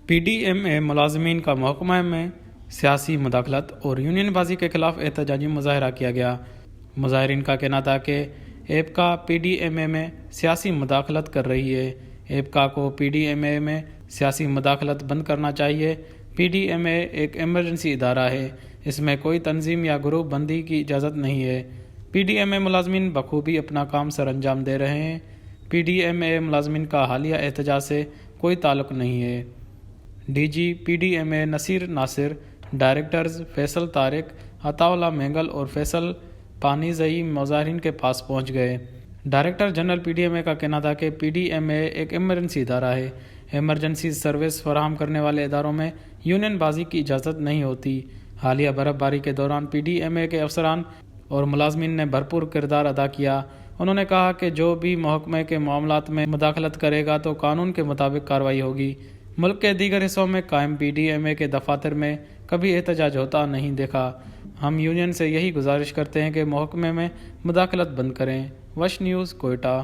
پی D M اے ملازمین کا محکمہ میں سیاسی مداخلت اور یونین بازی کے خلاف احتجاجی مظاہرہ کیا گیا۔ مظاہرین کا کہنا تھا کہ ایپکا پی ڈی ایم اے میں سیاسی مداخلت کر رہی ہے۔ ایپکا کو پی ڈی ایم اے میں سیاسی مداخلت بند کرنا چاہیے۔ پی ڈی ایم اے ایک ایمرجنسی ادارہ ہے، اس میں کوئی تنظیم یا گروپ بندی کی اجازت نہیں ہے۔ پی ڈی ایم اے ملازمین بخوبی اپنا کام سر انجام دے رہے ہیں۔ پی ڈی ایم اے ملازمین کا حالیہ احتجاج سے کوئی تعلق نہیں ہے۔ D G P D M A Naseer Nasir, directors Faisal Tariq, Ataullah Mengal اور فیصل پانیزئی مظاہرین کے پاس پہنچ گئے۔ Director general P D M A کا کہنا تھا کہ پی ڈی ایم اے ایک ایمرجنسی ادارہ ہے۔ ایمرجنسی سروس فراہم کرنے والے اداروں میں یونین بازی کی اجازت نہیں ہوتی۔ حالیہ برف باری کے دوران پی ڈی ایم اے کے افسران اور ملازمین نے بھرپور کردار ادا کیا۔ انہوں نے کہا کہ جو بھی محکمے کے معاملات میں مداخلت کرے گا تو قانون کے مطابق کارروائی ہوگی۔ ملک کے دیگر حصوں میں قائم پی ڈی ایم اے کے دفاتر میں کبھی احتجاج ہوتا نہیں دیکھا۔ ہم یونین سے یہی گزارش کرتے ہیں کہ محکمے میں مداخلت بند کریں۔ وش نیوز، کوئٹہ۔